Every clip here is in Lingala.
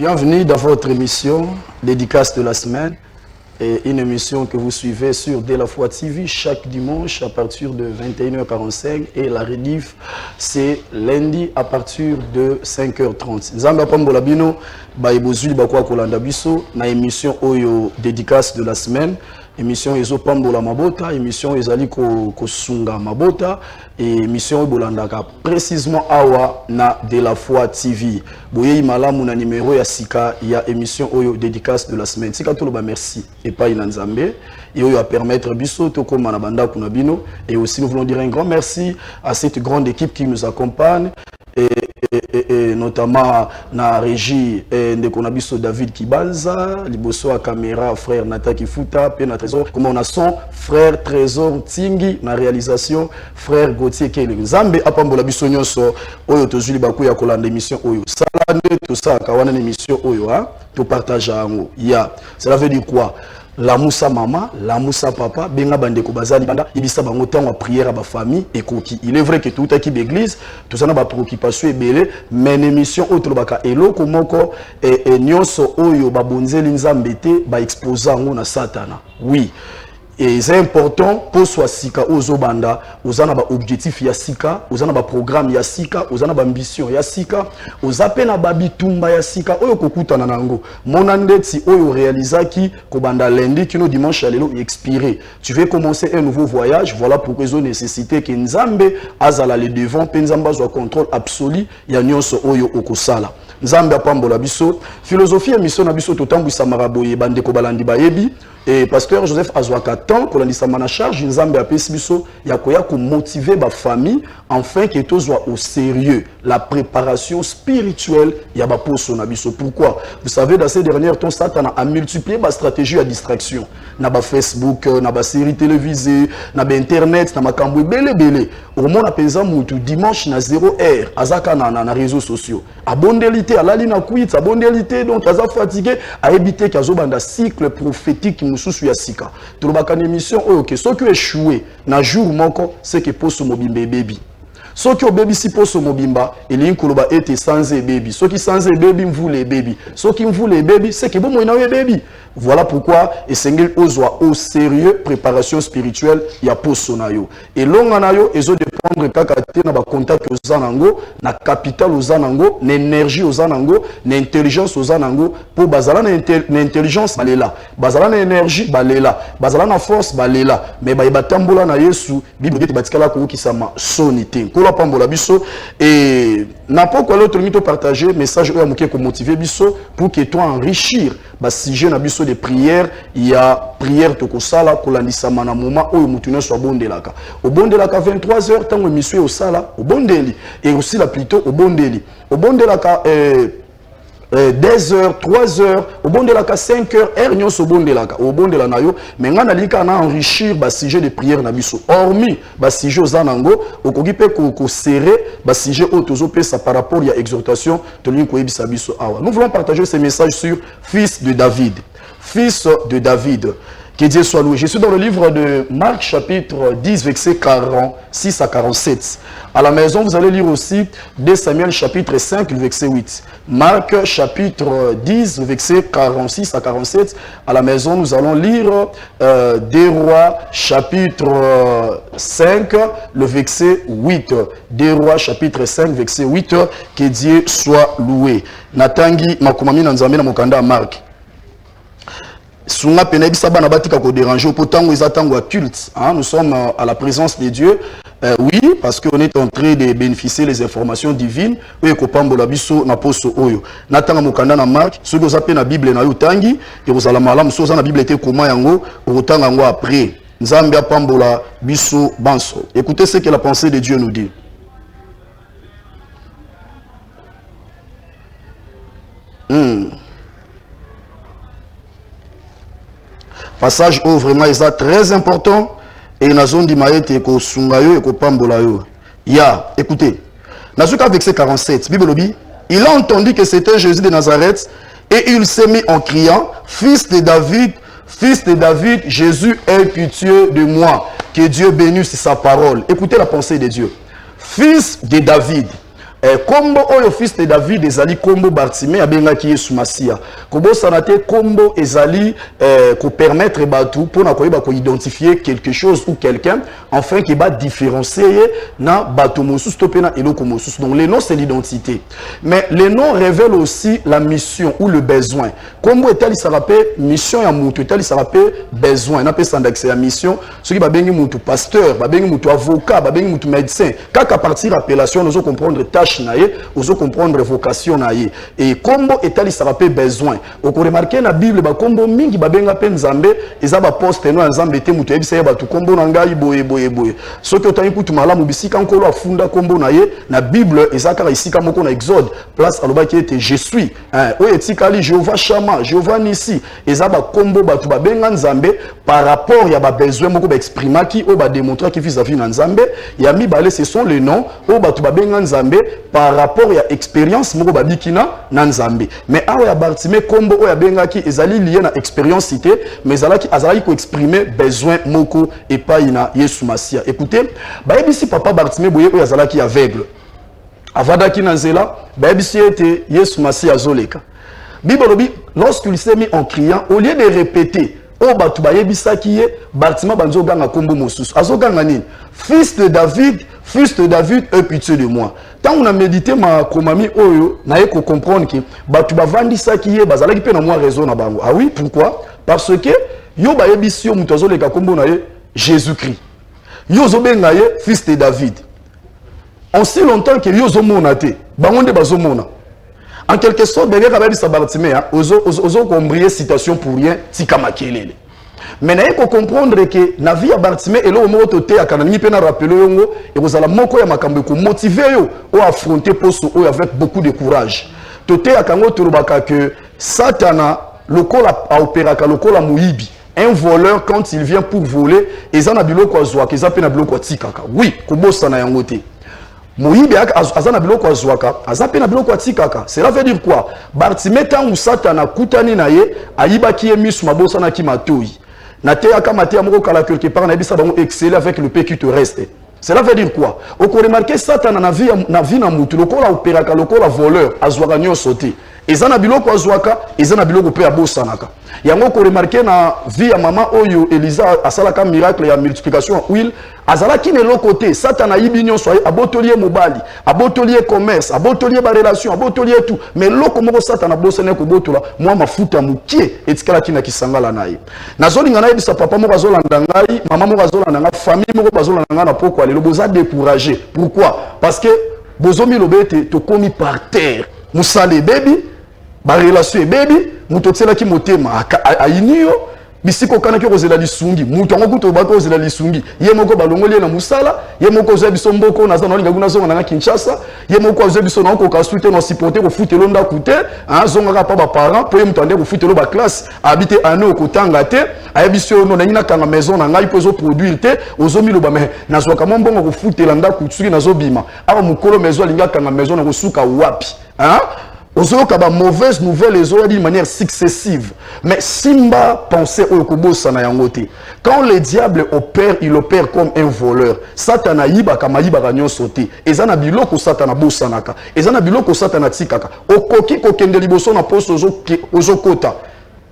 Bienvenue dans votre émission Dédicace de la semaine. Et une émission que vous suivez sur De La Foi TV chaque dimanche à partir de 21h45 et la rediff c'est lundi à partir de 5h30. Nzamba pambola bino ba ebozuli bakwa kolanda biso na émission oyo Dédicace de la semaine. Émission ezo pambola mabota, émission ezali ko sunga mabota et émission bolandaka précisément awa na De La Foi TV. Boye malamu na numéro ya sika ya émission oyo Dédicace de la semaine. Sika tolo ba merci et pas inanzambe et oyo a permettre biso to koma na banda kuna bino et aussi nous voulons dire un grand merci à cette grande équipe qui nous accompagne et notamment na régie de Konabiso David Kibanza, liboso à caméra frère Nata Kifuta, pe na trésor comment on a son frère Trésor Tingi na réalisation frère Gauthier Kele. Nzambe apambola biso nyonso oyo tozuli baku ya kolanda émission oyo. Sala nde to sa kawana émission oyo hein, to partage yango. Ya, cela veut dire quoi? La moussa maman, la moussa papa, benga bandeko bazali banda, ibisa bango temps à prière à ba famille et koki. Il est vrai que tout qui l'église, tout ça na ba préoccupation ebele, mais émission autre baka elo komoko et nyonso oyo ba bonzeli nzambete ba exposa ngo na satana. Oui. Et c'est important pour soi sika ozo banda, ozana ba objectif ya sika, ozana ba programme ya sika, ozana ba ambition ya sika, ozapena ba bitumba ya sika oyo kokutana nango. Monandeti oyo réalisaki ko banda lundi kino dimanche alelo expiré. Tu veux commencer un nouveau voyage, voilà pourquoi ils ont nécessité que Nzambe azala le devant, pe Nzamba zo contrôle absolu ya nyonso oyo okosala. Nzambe apambola biso, philosophie mission na biso totambwisa maraboye bandeko balandi bayebi. Et pasteur Joseph Azwaka tant qu'on a dit ça mana charge Nzambe apesi biso ya koya ko motiver ba famille afin que tout soit au sérieux la préparation spirituelle ya ba poso na biso. Pourquoi? Vous savez dans ces derniers temps Satan a multiplié ba stratégie à distraction na ba Facebook na ba série télévisée na ba internet na makambo belé au monde apenza mutu dimanche na 0h azaka na réseaux sociaux abondelité alali na kuit abondelité donc aza fatigué a éviter kazo banda cycle prophétique mususu ya sika tolobaka na émission oyo ke soki échoué na jour moko c'est que poso mobimba baby soki obebi si poso mobimba elingi koloba ete sanze baby soki sanze baby mvule baby soki mvule baby c'est que bomo inawe baby. Voilà pourquoi esengeli ozwa au sérieux préparation spirituelle ya poso na yo et longa na yo ezo dépendre kaka te na ba contact ozanango na capital ozanango na énergie ozanango na intelligence ozanango pour bazala na intelligence balela bazala na énergie balela bazala na force balela mais ba batambola na Yesu Bible dit batikala ko kisama sonité ko la pambola biso et na pourquoi l'autre mito partager message oyo moké ko motiver biso pour que toi enrichir ba sujet na biso de prière, il y a prière to kosala kolandisa mana moment oyo mutune so bondelaka. Au bondelaka 23h tant émission au sala au bondeli et aussi la plutôt au bondeli. Au bondelaka 2h, 3h, au bon de la 5h, hernion au bon de la au bon de la nayo, mais on a dit qu'on a enrichir bas sujet de prière na biso. Hormis bas sujet aux anango, au kogipe ko serré bas sujet au tozope ça par rapport à exhortation de l'une ko ebisa biso awa. Nous voulons partager ces messages sur fils de David. Fils de David. Que Dieu soit loué. Je suis dans le livre de Marc chapitre 10 verset 46 à 47. À la maison, vous allez lire aussi 2 Samuel chapitre 5 verset 8. Marc chapitre 10 verset 46 à 47. À la maison, nous allons lire 2 Rois chapitre 5 le verset 8. 2 Rois chapitre 5 verset 8. Que Dieu soit loué. Natangi makumami nanzambe na mokanda Marc. Sunga penebisa bana batika ko déranger pourtant ils attendent culte hein? Nous sommes à la présence de Dieu oui parce qu'on est en train de bénéficier les informations divines oyo ko pambola biso na poso oyo natanga mokanda na Marc ce que vous appelez na Bible na yo tangi et vous allez malamu so na Bible était comment yango otanga ngo après Nzambe pambola biso banso. Écoutez ce que la pensée de Dieu nous dit. Passage où vraiment est très important et na zone di maete ko sungayo et ko pambola yo. Ya, écoutez. Nazuka verset 47, Bible dit, il a entendu que c'était Jésus de Nazareth et il s'est mis en criant, fils de David, Jésus est pitié de moi. Que Dieu bénisse sa parole. Écoutez la pensée de Dieu. Fils de David. Kombo oyo fils de David ezali kombo Bartimée abengaki Yesu Masia. Kobo sanate kombo ezali ko permettre batu pour na koyeba ko identifier quelque chose ou quelqu'un afin qu'il va différencier na batu mosusu to pena eloko mosusu. Donc les noms c'est l'identité. Mais les noms révèlent aussi la mission ou le besoin. Kombo etali ça rappelle mission ya mutu, etali ça rappelle besoin. Na pe sandaxe ya mission, ce qui ba bengi mutu pasteur, ba bengi mutu avocat, ba bengi mutu médecin. Kaka partir appellation nous comprendre tâche naie, nous comprendre vocation naie. Et kombo etali ça rappelle besoin. Au remarquer na Bible ba kombo mingi ba benga pe nzambe, eza ba poste no nzambe te mutu ebisa ba tu kombo na ngai boye boye boye. Ce que otani kutu malamu bisika nkolo afunda kombo naie na Bible ezaka isika moko na Exode, place aloba qui était je suis. O etikali Jéhovah Shama, Jéhovah Nissi, eza ba kombo ba tu ba benga nzambe par rapport ya ba besoin moko ba exprimer qui o ba démontrer qui vis-à-vis na nzambe, ya mi balé ce sont les noms o ba tu ba benga nzambe par rapport ya expérience moko ba bikina na nzambe. Mais awa ya Bartimée kombo o ya benga ki ezali lié na expérience cité, mais azali ko exprimer besoin moko et pas ina Yesu Masia. Écoutez, ba ebisi papa Bartimée boye o yazala ki aveugle. Avadaki na nzela, ba ebisi ete Yesu Masia azoleka. Bible lobi lorsqu'il s'est mis en criant, au lieu de répéter o batu ba yebisa ki ye Bartimée banzo ganga kombo mosusu. Azoganga nini? Fils de David, aie pitié de moi. Tant on a médité ma komami oyo, na ye ko comprendre que batu ba vandisa ki ye bazala ki pe na moi raison na bango. Ah oui, pourquoi? Parce que yo ba yebisi yo mutu azoleka kombo na ye Jésus-Christ. Yo zo benga ye fils de David. En si longtemps que yo zo mona te, bango nde bazo mona. En quelque sorte, bien que ça Bartimée, ozo combrier citation pour rien, tika makelele. Mais il faut comprendre que la vie à Bartimée et là au te à kanani pena rappeler yongo et vous allez moko ya makambo ko motiver yo ou affronter poso avec beaucoup de courage. Tote à kango turubaka que Satana lokola a opéra ka lokola muibi. Un voleur quand il vient pour voler, ezana biloko azwa, eza pena biloko tikaka. Oui, ko bossa na yango te. Moïbe azana biloko azwaka azapena biloko atikaka. Cela veut dire quoi? Bartimée tangu Satana kutani na ye ayibaki ye misu mabosa na ki matoi na te aka maté amoko kala quelque part na bisa bango exceller avec le paix qui te reste. Cela veut dire quoi? Au ko remarquer Satana na vie na mutu lokola opéraka lokola voleur azwaka nyonso te. Ezana biloko azwaka ezana biloko pe abosanaka. Yango ko remarquer na vie ya mama oyo Elisa asalaka miracle ya multiplication huile azala ki ne lokote Satana yibinyo so abotolier mobali abotolier commerce abotolier ba relation abotolier tout mais loko moko Satana bosene ko botola moi mafuta mukie etikala kina kisangala naye nazolinga na yebisa papa moko azolanda ngai mama moko azolanda ngai famille moko bazolanda ngai na poko ale boza décourager. Pourquoi? Parce que bozomi lobete to komi par terre musale baby ba relation baby mutotsela ki motema ayinio bisiko kana ki kozela lisungi mutu ngo kuto ba kozela lisungi ye moko balongoli na musala ye moko zo biso mboko na zana linga kuna zonga na Kinshasa ye moko zo biso na ko kasuite no supporter ko futelo nda kute zonga pa ba parents po ye mutande ko futelo ba classe habiter ane okotanga te ayebiso no na nyina kanga maison na ngai pozo produire te ozomi lo ba me na zo ka mbongo ko futela nda kutsuki na zo bima aba mukolo maison linga kanga maison na ko suka wapi Ozoka ba mauvaise nouvelle les autres d'une manière successive. Mais Simba pensait au kobosa na yangote. Quand le diable opère, il opère comme un voleur. Satana yiba kama yiba ganyo sauté. Ezana biloko Satana bosanaka. Ezana biloko Satana tikaka. Okoki kokende liboso na poste ozokota.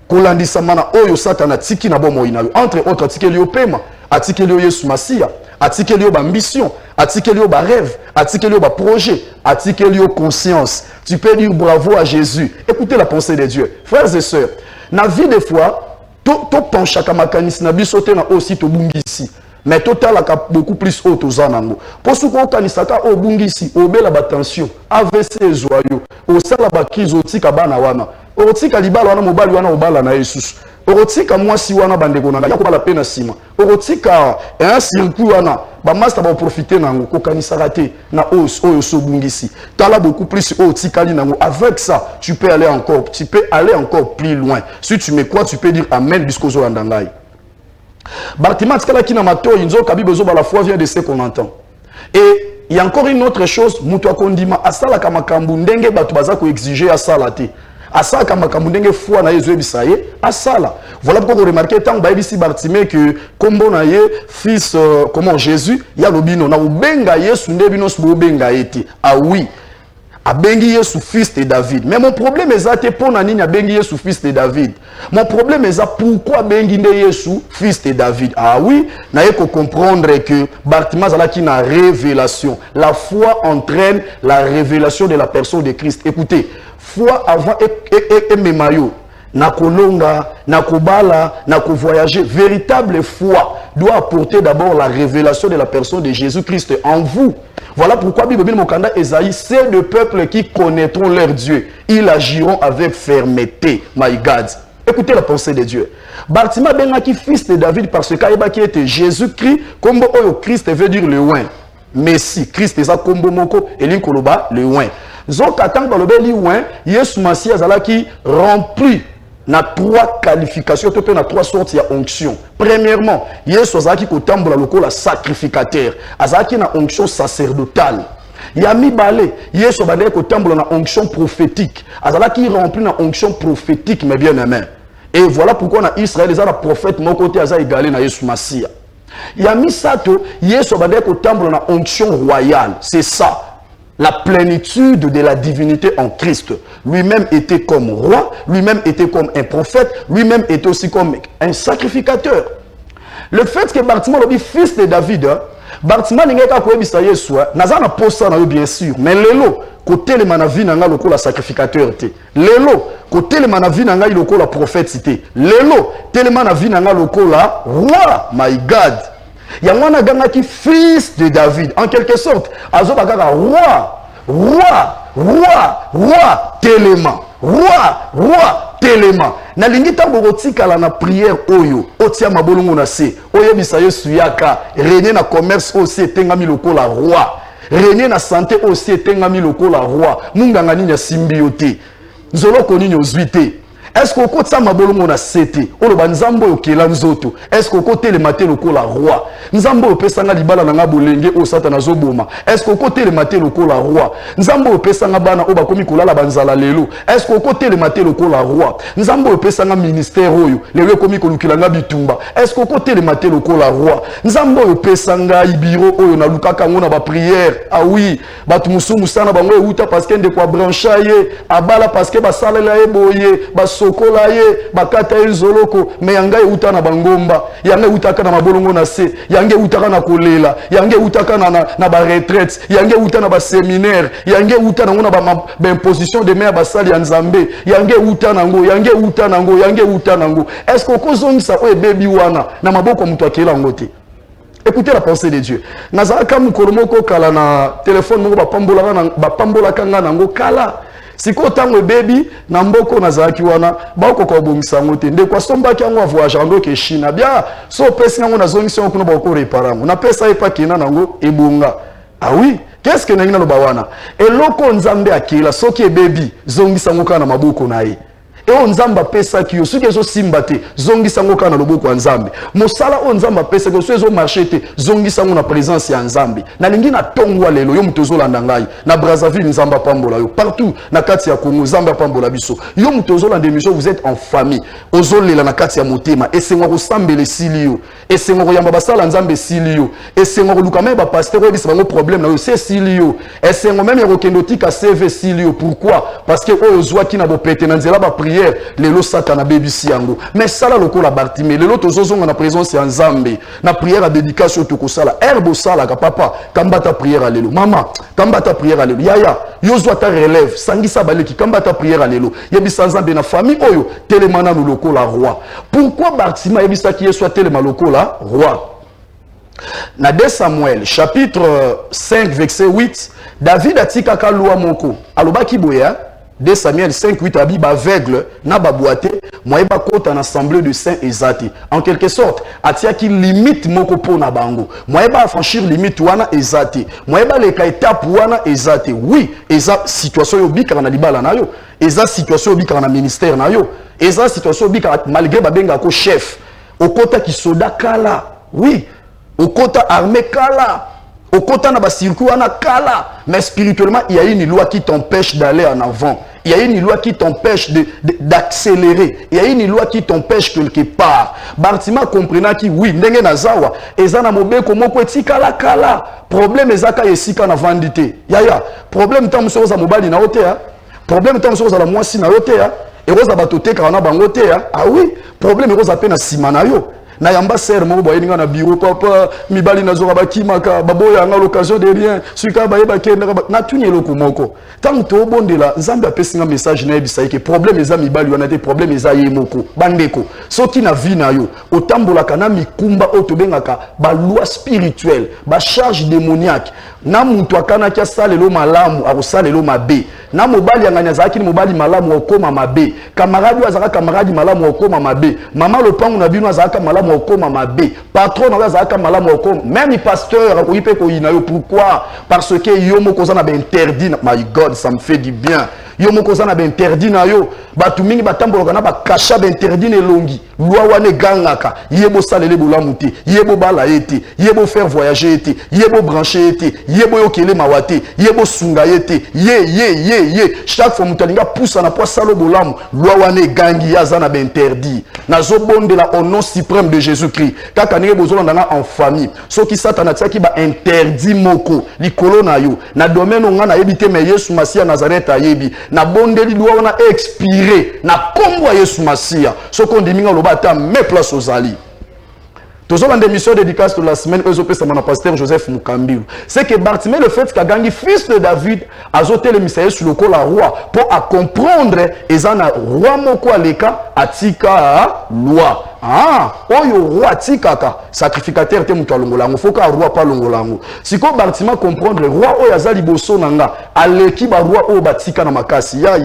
Kolandisa mana oyo Satana tiki na bomo ina. Entre autres tikeli opema, atikeli Yesu Masia. Atikeli ba ambition, atikeli ba rêve, atikeli ba projet, atikeli conscience. Tu peux dire bravo à Jésus. Écoutez la pensée de Dieu. Frères et sœurs, na vie des fois, to penchaka makanisi na biso te na aussi to bungisi. Mais total a beaucoup plus haut aux anango. Pour ce qu'on kanisaka o bungisi, o bela batension, AVC zoyo, o sala ba crise otika bana wana. Otika libala wana mobali wana obala na Jesus. Orotika mwasi wana bandeko na yako bala pena sima. Orotika un circuit wana ba master ba profiter nango ko kanisa raté na oyo so bungisi. Tala beaucoup plus otikali nango. Avec ça, tu peux aller encore plus loin. Si tu me crois, tu peux dire amen jusqu'aux olandangai. Bartimée tikala kina mato inzo kabi bezo ba la foi vient de ce qu'on entend. Et il y a encore une autre chose, mutu akondima asala kama kambu ndenge batu baza ko exiger asala te. Asala kama kamundenge foi na Yesu bisaye asala. Voilà pourquoi vous remarquez tant ba ici Bartimée que kombo na ye fils comment Jésus ya lobino na ubenga Yesu ndebino su ubenga eti. Ah oui, abengi Yesu fils de David. Mais mon problème est que pour nani abengi Yesu fils de David. Mon problème est pourquoi abengi Yesu fils de David. Ah oui, na yeko comprendre que Bartimaeus zalaki na révélation. La foi entraîne la révélation de la personne de Christ. Écoutez, foi avant et memayo. Na kolonga, na kobala, na voyager, véritable foi doit apporter d'abord la révélation de la personne de Jésus-Christ en vous. Voilà pourquoi Bible Mokanda Esaïe, c'est le peuple qui connaîtront leur Dieu. Ils agiront avec fermeté. My God. Écoutez la pensée de Dieu. Bartimaeus bengaki fils de David parce qu'il était Jésus-Christ, comme Christ veut dire le oin. Messie, Christ est ça comme moko et l'inkoloba le oin. Zokatang balobe li oin, Yesu Massia zalaki rempli. Na 3 qualifications, na 3 sortes de onction. Premièrement, Yesu azaki kotambola lokola sacrificateur, azaki na onction sacerdotale. Yami balé, Yesu badé kotambola na onction prophétique, azalaki rempli na onction prophétique mais bien aimé. Et voilà pourquoi na Israël les a prophète mon côté aza égalé na Yesu Massia. Yami sato, Yesu badé kotambola na onction royale, c'est ça. La plénitude de la divinité en Christ. Lui-même était comme roi, lui-même était comme un prophète, lui-même était aussi comme un sacrificateur. Le fait que Bartimaeus est fils de David, Bartimaeus n'est pas comme Yesu, n'a pas posé bien sûr, mais lelo côté le manavi nanga loko la sacrificateur té. Lelo côté le manavi nanga loko la prophète té. Lelo tele manavi nanga loko la roi. My God. Il y a un gars qui fils de David, en quelque sorte. Azo bakaka roi, téléma. Roi, téléma. Na lingi tambo kala na prière oyo, otia mabolongo na se. Oyo bisayo suyaka, régner na commerce aussi tengami loko la roi. Régner na santé aussi tengami loko la roi. Munganga nini ya symbiote. Nzolo konini ozuite. Est-ce qu'au côté de mabolongo na sete, oloba nzambo yokela nzoto? Est-ce qu'au côté le maté loko la roi? Nzambo opesanga libala na ngabolenge o satana zoboma. Est-ce qu'au côté le maté loko la roi? Nzambo opesanga bana oba komi kolala banzala lelo. Est-ce qu'au côté le maté loko la roi? Nzambo opesanga ministère oyo, lelo komi kolukilanga bitumba. Est-ce qu'au côté le maté loko la roi? Nzambo opesanga ibiro oyo na lukaka ngona ba prière. Ah oui, batu musumu sana bango euta parce que ndeko branchaye, abala parce que ba salela eboye, ba sokola ye bakata ezoloko me yanga euta na bangomba yanga utaka na mabolongo na se yanga utaka na kolela yanga utaka na ba retraite yanga uta na ba séminaire yanga uta na ngona ba imposition de maire basali ya nzambe yanga uta nango yanga uta nango est-ce que kozongisa o ebebi wana na maboko mutu akela ngote? Écoutez la pensée de Dieu. Nazaka mukolomoko kala na téléphone moko ba pambola kanga nango kala. Siko tango baby na mboko nazaki wana bako ko bongisa ngote nde kwa somba ki ngo voyage ando ke China bia so pesi ngo na zongisa ngo na bako reparango na pesa epa kina nango ebonga. Ah oui, qu'est-ce que nangina lo bawana eloko nzambe akila soki baby zongisa ngo kana maboko naye e o nzamba pesa ki yo suki ezo simbate zongisa ngo kana loboko ya nzambe mosala o nzamba pesa ki so ezo marché te zongisa ngo na présence ya nzambe na lingi na tongwa lelo yo muto zolanda ngai na Brazzaville nzamba pambola yo partout na kati ya Congo nzamba pambola biso yo muto zolanda émission vous êtes en famille ozolela na kati ya motema esengo ko sambele silio esengo ko yamba basala nzambe silio esengo ko luka même ba pasteur oyo biso bango problème na yo c'est silio esengo même ya ko kendotika CV silio pourquoi parce que oyo zwa ki na bopete na nzela ba prière lelo satana bebisi yango mais sala lokola Bartimaeus lelo tozozonga na présence ya nzambe na prière à dédication to kosala herbo sala ka papa kambata prière à lelo mama kambata prière à lelo yaya yozwa ta relève sangisa baleki kambata prière à lelo yebisa nzambe na famille oyo telemana no lokola roi. Pourquoi Bartimaeus yebisa ki yeso telema lokola roi? Na 2 Samuel chapitre 5 verset 8 David atika ka loi moko alobaki boya 2 Samuel 5:8 Abib aveugle na baboate moyeba kota na assemblée de saints ezati en quelque sorte atia ki limite moko pona bango moyeba franchir limite wana ezati moyeba leka étape wana ezati oui eza situation yo bika na libala na yo eza situation yo bika na ministère na yo eza situation yo bika malgré babenga ko chef okota ki soda kala oui okota armée kala Au côté na ba circuit wana kala, mais spirituellement il y a une loi qui t'empêche d'aller en avant. Il y a une loi qui t'empêche d'accélérer. Il y a une loi qui t'empêche quelque part. Bartima comprenant qui oui, ndenge nazawa, ezana mobeko moko etikala kala. Problème ezaka yesika na vandité. Yaya, problème tamu so za mobali na otea. Problème tamu so za la mwasi na otea. Et roza batote kana bango otea. Ah oui, problème roza pe na sima na yo. Na yamba ser mo boye ninga na bureau papa mibali na zoka bakimaka baboya nga l'occasion de rien suka baye bakenda na tuni eloko moko tant to bondela nzambe apesinga message na yebisa ke problème eza mibali wana te problème eza ye moko bandeko soki na vie na yo otambola kana mikumba otobengaka ba loi spirituelle ba charge démoniaque na muntu akana kya salelo malamu akosalelo mabe na mobali anganya zaki ni mobali malamu okoma mabe kamaradi azaka kamaradi malamu okoma mabe mama lopangu na bino azaka malamu okoma mabe patron azaka malamu okoma même pasteur akoyipe ko ina yo pourquoi parce que yo moko za na ba interdit my god ça me fait du bien yo moko za na ba interdit na yo batu mingi batamboloka na ba kasha ba interdit ne longi loi wane gangaka yebo salele bolamu te yebo bala ete yebo faire voyager ete yebo brancher ete yebo yokele mawate yebo sunga ete ye chaque fois mutalinga poussa na po salo bolamu loi wane gangi yazana ba interdit nazo bondela au nom suprême de Jésus-Christ kaka nenge bozolanda nga en famille soki satana tiaki ba interdit moko likolo na yo na domaine nga na yebite me Yesu Masia Nazareth ayebi na bondeli loi wana expiré na kombo ya Yesu Masia soko ndiminga lobata mes place aux alliés. Toujours dans l'émission dédicace de la semaine, pasteur Joseph Mukambilu. C'est que Bartimée, le fait qu'il a fils de David, a zoté le mystère sur le col à roi pour à comprendre et en a roi moko aleka atika loi. Ah, oyo roi tikaka sacrificateur te mutu alongolango faut ka roi pas longolango. Siko Bartimée comprendre roi oyo azali boso nanga aleki ba roi oyo batika na makasi ya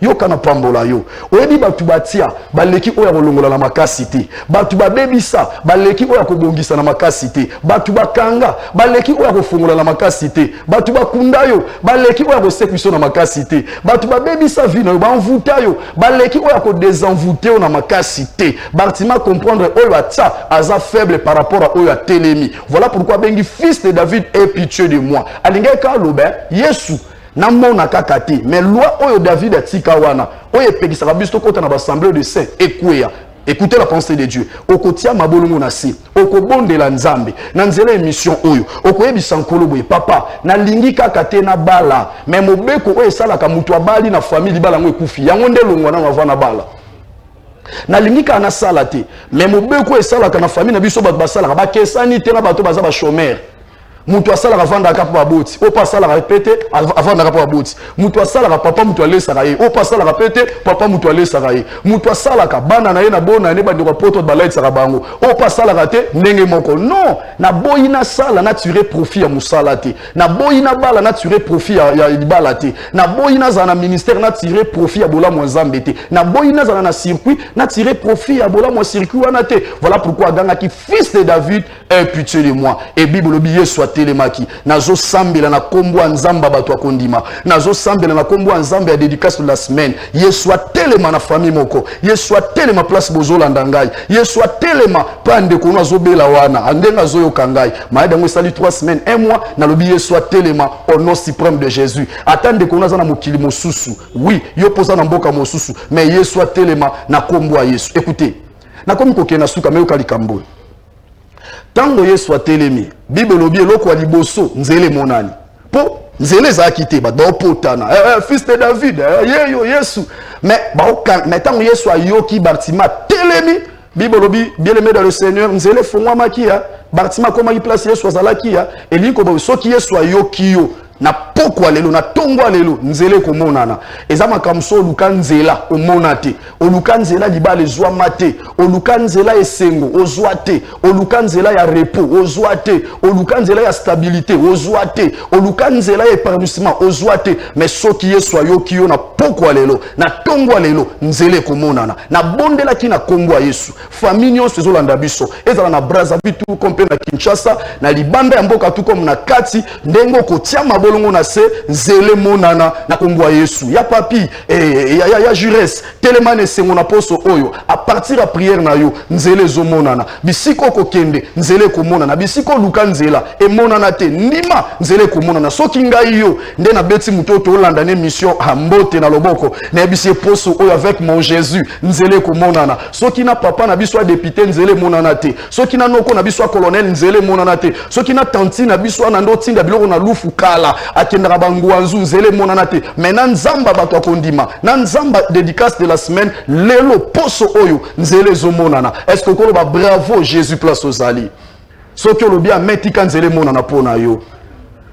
yo kana pambola yo. Oyebi batu batia baleki oyo kolongola na makasi te. Batu babebisa baleki oyo kobongisa na makasi te. Batu bakanga baleki oyo kofungola na makasi te. Batu bakunda yo baleki oyo kosekwiso na makasi te. Batu babebisa vino yo banvuta yo baleki oyo ko désenvoûter na makasi te. Bartimée comprendre oyo atia aza faible par rapport à oyo atelemi. Voilà pourquoi bengi fils de David aie pitié de moi. Alinga ka lobe Yesu na mona kakate mais loi oyo David atika wana oyo pekisa biso kota na assemblée de saints ekweya. Écoutez la pensée de Dieu. Okotia mabolongo na si. Okobondela nzambe. Na nzela émission oyo. Okoyebisa nkolo boye papa. Na lingi kaka te na bala. Mais mobeko oyo esalaka mutu abali na famille bala ngo ekufi. Yango nde longwa na mavana bala. Na lingi ka na sala te. Mais mobeko esalaka na famille na biso bato basalaka ba kesani te na bato baza ba chômeur. Mutu asala vanda ka pa boti o pasala répéter avant ka pa boti mutu asala papa mutu alesa ka ye o pasala répéter papa mutu alesa ka ye mutu asala ka bana na ye na bona ne ba ndiko poto ba light saka bango o pasala raté ndenge moko non na boyina sala na tirer profit ya musala te na boyina bala na tirer profit ya libala te na boyina za na ministère na tirer profit ya bola nzambe te na boyina za na circuit na tirer profit ya bola circuit wana te. Voilà pourquoi ganga qui fils de David aie pitié de moi et Bible obiye soit telemaki nazo sambela na kombo nzamba bato akondima nazo sambela na kombo nzamba ya dédicace de la semaine Yesu telema na famille moko Yesu telema place bozolanda ngai Yesu telema pande ko nazo bela wana andenga zoyo kangai maeda ngo sali 3 semaines 1 mois na lobi Yesu telema au nom suprême de Jésus attende ko naza na mokili mosusu oui yo poza na mboka mosusu mais Yesu telema na kombo ya Yesu. Écoutez na komi ko kena suka meyo kalikambo tango Yesu atelemi Bible lobi eloko liboso nzele monani po nzele za kité ba do potana fils de David yeyo Yesu mais tango Yesu ayoki Bartimée telemi Bible lobi bien aimé dans le Seigneur nzele fongwa makia Bartimée koma ki place Yesu azalaki ya elinko ba soki Yesu ayoki yo na pokwa lelo na tongwa lelo nzele ko monana ezama kamso luka nzela omona te oluka nzela libale zwa mate oluka nzela esengo ozwa te oluka nzela ya repos ozwa te oluka nzela ya stabilité ozwa te oluka nzela ya épanouissement ozwa te mais soki Yesu ayoki yo na pokwa lelo na tongwa lelo nzele ko monana na bondela ki na kombo Yesu famille nyonso ezolanda biso ezala na Brazzaville tout kompe na Kinshasa na libanda ya mboka tout comme na kati ndengo kotia bolongo na se nzele monana na kombo Yesu ya papi ya jurès tellement ne sengona poso oyo à partir à prière na yo nzele zo monana bisiko kokende nzele ko monana bisiko luka nzela e monana te ndima nzele ko monana soki ngai yo nde na beti mutoto olanda ne mission ambote na loboko na bisie poso oyo avec mon Jésus nzele ko monana soki na papa na biso député nzele monana te soki na noko na biso colonel nzele monana te soki na tanti na biso na ndo tinda biloko na lufu kala akendaka banguanzu nzele monana te mais na nzamba bato akondima na nzamba dédicace de la semaine lelo poso oyo nzele zo monana est-ce que koloba bravo Jésus place aux ali soki olobi ametika nzele monana pona yo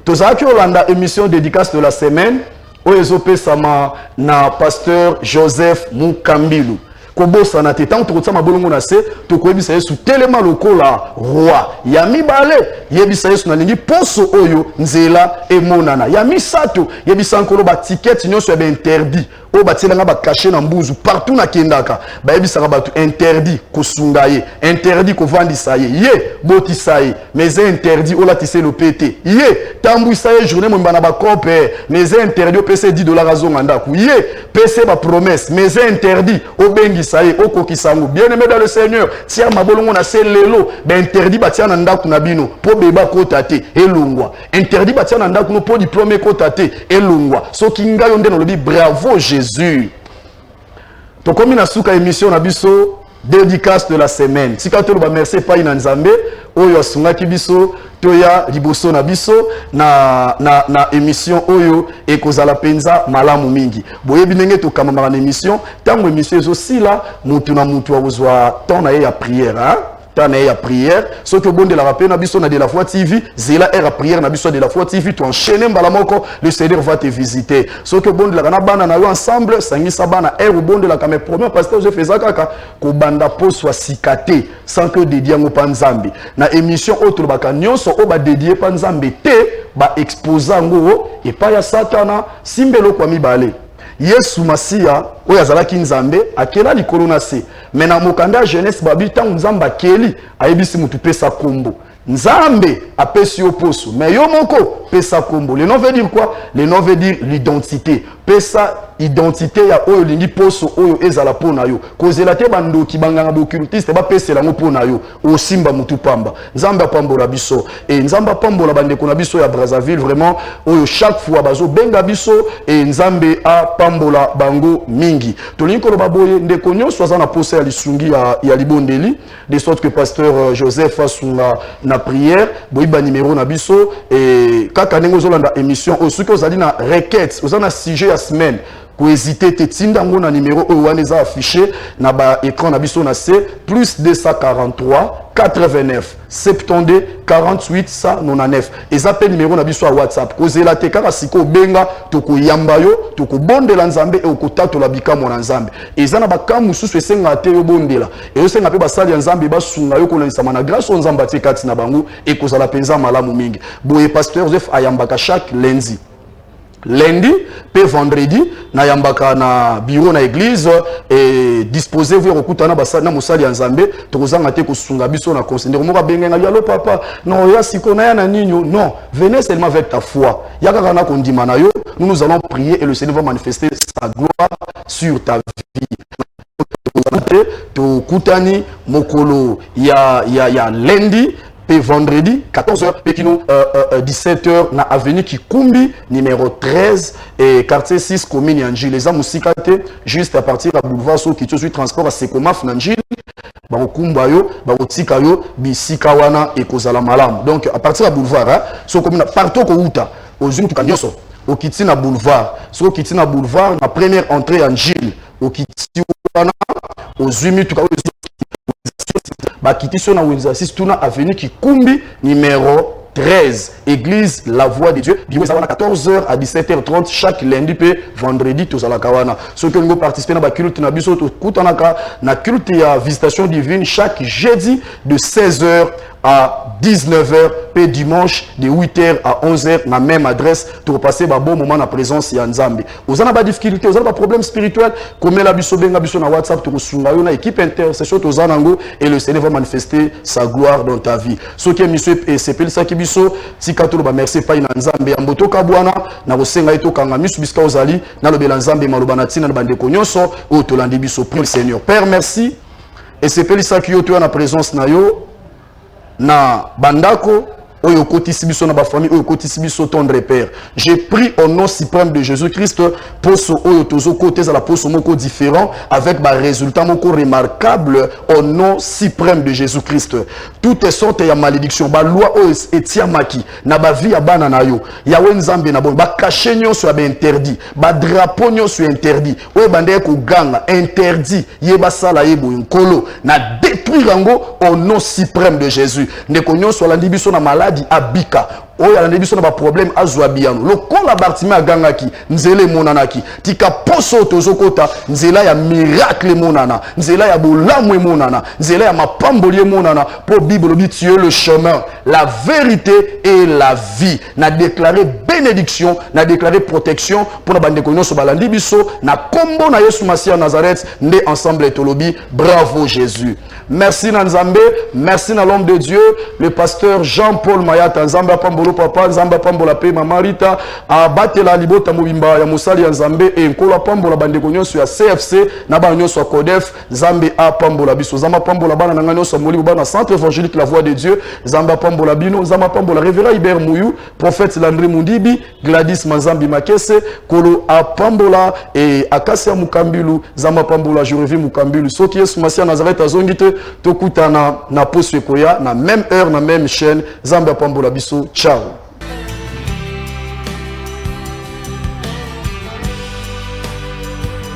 tozaki olanda émission dédicace de la semaine oyo ezopesama na pasteur Joseph Mukambilu kobosa na te tant to mabolongo na se to koyebisa Yesu telema lokola roi ya mibale yebisa Yesu na lingi poso oyo nzela emonana ya misato yebisa nkolo ba ticket nyonso ya interdit o batilanga ba cacher na mbuzu partout na kendaka ba yebisa ba interdit kosunga ye interdit kovandisa ye botisa ye mais interdit o la tisse le pété ye tambwisa ye journée mo mbana ba cope mais interdit o pc $10 azonga ndaku ye pc ba promesse mais interdit o bengi au kokisango bien-aimé dans le Seigneur tia mabolongo na se lelo ben interdit batia na ndaku na bino po beba kota te elungwa interdit batia na ndaku no po diplôme kota te elungwa soki ngayo nde no lobi bravo Jésus to komi na suka émission na biso dédicace de la semaine tika to ba merci pa ina nzambe oyo asungaki biso toya liboso na biso na émission oyo ekozala penza malamu mingi boyebi ndenge to kamama na émission tango émission aussi là mutu na mutu azwa temps na ya prière hein tana ya prière ce que bon de la rappel na biso na de la foi TV zela era prière na biso de la foi TV tu enchaîner mbala moko le Seigneur va te visiter ce que bon de la kana bana na yo ensemble sangisa bana er bon de la kame premier pasteur je faisais kaka ko banda po soit sikate sans que dédié ngo panzambi na émission autre baka nyonso o ba dédié panzambi te ba exposa ngo et pas ya satana simbelo kwa mibale Yesu Masia oyo azalaki nzambe akela likolo na se mais na mokanda jeunesse babi tangu nzamba keli ayebisi mutu pesa kombo nzambe apesi yo poso mais yo moko pesa kombo le nom veut dire quoi le nom veut dire l'identité pesa identité ya oyo lingi poso oyo ezala pona yo kozela te bandoki banganga bokultiste ba pesela ngo pona yo osimba mutu pamba nzambe apambola biso et nzambe apambola bandeko na biso ya Brazzaville vraiment oyo chaque fois bazo benga biso et nzambe apambola bango mingi tolingi koloba boye ndeko nyonso aza na posa ya lisungi ya libondeli de sorte que pasteur Joseph asunga na prière boyiba numéro na biso et kaka ndenge ozolanda émission osuki ozali na requête ozana sujet ya semaine ko hésiter te tinda ngona numéro owaneza affiché na ba écran na biso na C plus 243 89 72 48 199 ezape numéro na biso ya WhatsApp kozela te kaka siko benga toko yamba yo toko bondela nzambe e okotato la bikamo na nzambe ezana bakamu susu esenga te yo bondela e yo senga pe basali ya nzambe basunga yo kolanda sama na grâce on nzamba te kati na bangu e kozala penza malamu mingi boye pasteur Joseph ayambaka chaque lundi pe vendredi na yambaka na bureau na église et disposez vous okutana basana mosali ya nzambe tokozanga te kosunga biso na conseiller moko benga yalo papa non ya sikona ya na ninyo non venez seulement avec ta foi yaka na kondima na yo nous allons prier et le Seigneur va manifester sa gloire sur ta vie to kutani mokolo ya lundi et vendredi 14h Pekino 17h na avenue Kikumbi numéro 13 et quartier 6 commune Yanjil les amusikate juste à partir à boulevard so qui suis transport à Sekomaf Nanjil ba okumba yo ba otika yo bisika wana ekozala malamu donc à partir à boulevard hein so commune partout ko uta ozungu tukanyoso okiti na boulevard so okiti na boulevard na première entrée Yanjil okiti wana ozumi tuka bakiti na Windsor tuna avenue Kikumbi numéro 13 église la voix de Dieu bureau ça va 14h à 17h30 chaque lundi pe vendredi tous à la kawana ceux qui vont participer dans ba culte na biso to kutanaka na culte ya visitation divine chaque jeudi de 16h à 19h, et dimanche de 8h à 11h, la même adresse, pour passer un bon moment en présence de Nzambe. Vous avez des difficultés, vous avez des problèmes spirituels, comme la biso benga biso na WhatsApp, tu as une équipe intercession, et le Seigneur va manifester sa gloire dans ta vie. Ce qui est monsieur et c'est ça qui biso, si katolo ba merci pas ina Nzambe ya mboto kabwana, na bosenga ito kanga misu biska ozali, na lobela Nzambe maloba tina na bande konyoso, o tolandi biso pour le Seigneur. Père, merci. Et c'est ça qui est en présence na yo, na bandako, oyo kotisi biso na ba famille, oyo kotisi biso tendre Père. J'ai pris au nom suprême de Jésus-Christ pour ce oyo tozo côté à la poste moko différent avec ba résultat moko remarquable au nom suprême de Jésus-Christ. Toutes sortes ya malédiction, ba loi oyo etiamaki na ba vie ya bana na yo. Ya wenzambe na bon, ba caché nyonso ya ba interdit, ba drapeau nyonso interdit. Oyo bande ko ganga interdit, yeba sala yebo nkolo na détruire yango au nom suprême de Jésus. Ndeko nyonso la biso na malade abika oyo alandi biso na ba problème azwa biano lokola Bartimée agangaki nzele monanaki tika poso tozokota nzela ya miracle monana nzela ya bolamu monana nzela ya mapamboli monana pour Bible dit tu es le chemin la vérité et la vie na déclarer bénédiction na déclarer protection pour na bande ko nyonso balandi biso na kombo na Yesu Masia Nazareth nde ensemble etolobi bravo Jésus. Merci Nzambe, merci na l'homme de Dieu le pasteur Jean-Paul Mayata Nzamba Pambolo papa Nzamba Pambola pe mama Rita abatela libota mobimba ya musali ya Nzambe e nkola pambola bande ko nyonso ya CFC na ba nyonso ya Codef Nzambe a pambola biso Nzamba Pambola bana na nyonso moli bana centre évangélique la voix de Dieu Nzamba Pambola bino Nzamba Pambola révérend Hubert Mouyou prophète Landry Mundibi Gladys Manzambi Makese Kolo a pambola et Akasia Mukambilu Nzamba Pambola Jorevi Mukambilu soki Yesu Masia Nazareth azongite tokutana na poste koya na même heure na même chaîne Nzamba Pambola biso ciao.